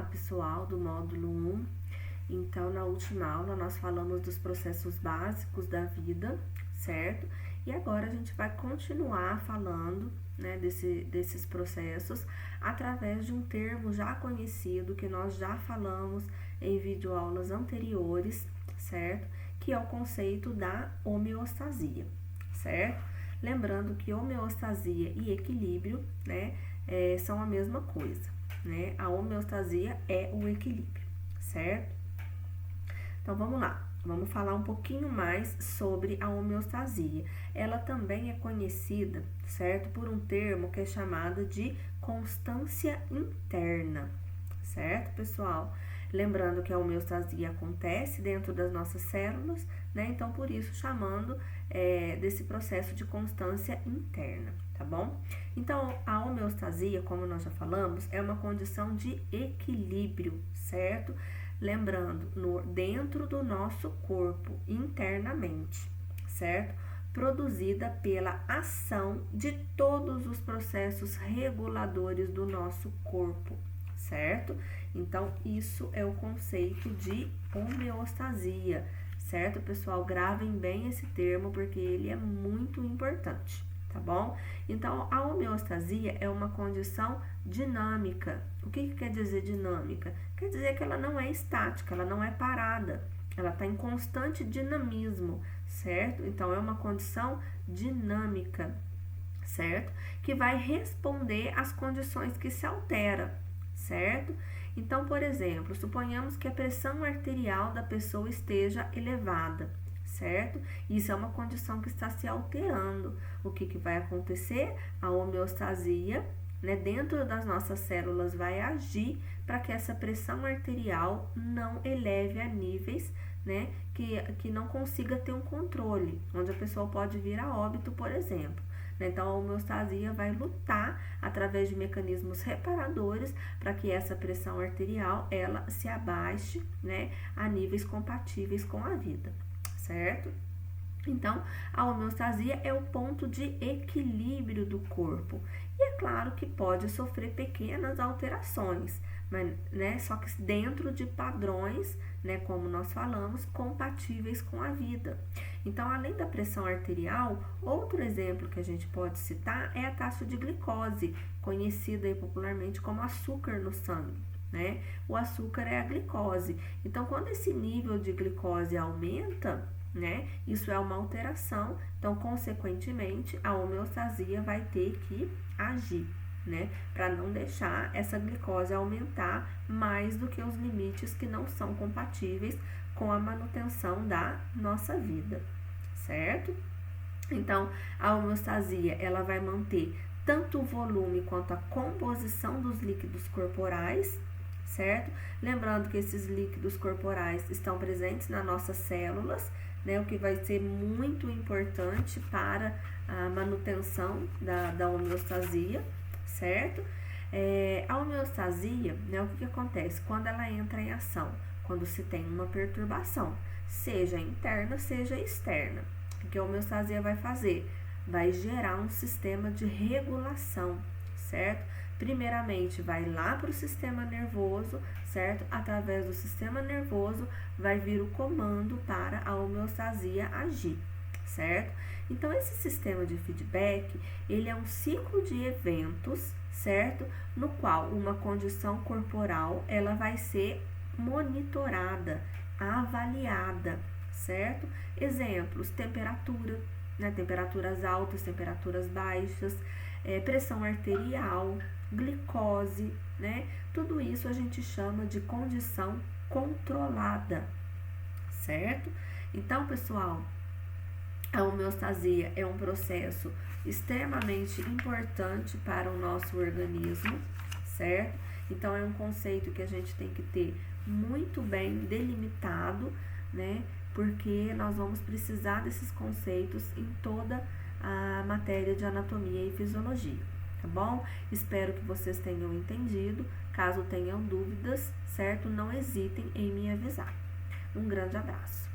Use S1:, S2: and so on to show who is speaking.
S1: Olá, pessoal do módulo 1. Então, na última aula, nós falamos dos processos básicos da vida, certo? E agora a gente vai continuar falando, né, desses processos através de um termo já conhecido que nós já falamos em videoaulas anteriores, certo? Que é o conceito da homeostasia, certo? Lembrando que homeostasia e equilíbrio, né, são a mesma coisa, né? A homeostasia é o equilíbrio, certo? Então, vamos lá. Vamos falar um pouquinho mais sobre a homeostasia. Ela também é conhecida, certo? Por um termo que é chamado de constância interna, certo, pessoal? Lembrando que a homeostasia acontece dentro das nossas células, né? Então, por isso, chamando desse processo de constância interna, tá bom? Então, a homeostasia, como nós já falamos, é uma condição de equilíbrio, certo? Lembrando, dentro do nosso corpo, internamente, certo? Produzida pela ação de todos os processos reguladores do nosso corpo, certo? Então, isso é o conceito de homeostasia, certo, pessoal? Gravem bem esse termo, porque ele é muito importante, tá bom? Então, a homeostasia é uma condição dinâmica. O que quer dizer dinâmica? Quer dizer que ela não é estática, ela não é parada, ela está em constante dinamismo, certo? Então, é uma condição dinâmica, certo? Que vai responder às condições que se alteram, certo? Então, por exemplo, suponhamos que a pressão arterial da pessoa esteja elevada, certo? Isso é uma condição que está se alterando. O que vai acontecer? A homeostasia, né, dentro das nossas células vai agir para que essa pressão arterial não eleve a níveis, né, que não consiga ter um controle, onde a pessoa pode vir a óbito, por exemplo. Então, a homeostasia vai lutar através de mecanismos reparadores para que essa pressão arterial ela se abaixe, né, a níveis compatíveis com a vida, certo? Então, a homeostasia é o ponto de equilíbrio do corpo. E é claro que pode sofrer pequenas alterações, mas, né, só que dentro de padrões, né, como nós falamos, compatíveis com a vida. Então, além da pressão arterial, outro exemplo que a gente pode citar é a taxa de glicose, conhecida aí popularmente como açúcar no sangue, né? O açúcar é a glicose. Então, quando esse nível de glicose aumenta, né, isso é uma alteração, então, consequentemente, a homeostasia vai ter que agir, né, para não deixar essa glicose aumentar mais do que os limites que não são compatíveis com a manutenção da nossa vida, certo? Então, a homeostasia, ela vai manter tanto o volume quanto a composição dos líquidos corporais, certo? Lembrando que esses líquidos corporais estão presentes nas nossas células, né, o que vai ser muito importante para a manutenção da homeostasia, certo? A homeostasia, né, o que acontece? Quando ela entra em ação, quando se tem uma perturbação, seja interna, seja externa, o que a homeostasia vai fazer? Vai gerar um sistema de regulação, certo? Primeiramente, vai lá para o sistema nervoso, certo? Através do sistema nervoso, vai vir o comando para a homeostasia agir, certo? Então, esse sistema de feedback, ele é um ciclo de eventos, certo? No qual uma condição corporal, ela vai ser monitorada, avaliada, certo? Exemplos, temperatura, né? Temperaturas altas, temperaturas baixas, pressão arterial, glicose, né? Tudo isso a gente chama de condição controlada, certo? Então, pessoal, a homeostasia é um processo extremamente importante para o nosso organismo, certo? Então, é um conceito que a gente tem que ter muito bem delimitado, né? Porque nós vamos precisar desses conceitos em toda a matéria de anatomia e fisiologia, tá bom? Espero que vocês tenham entendido. Caso tenham dúvidas, certo? Não hesitem em me avisar. Um grande abraço.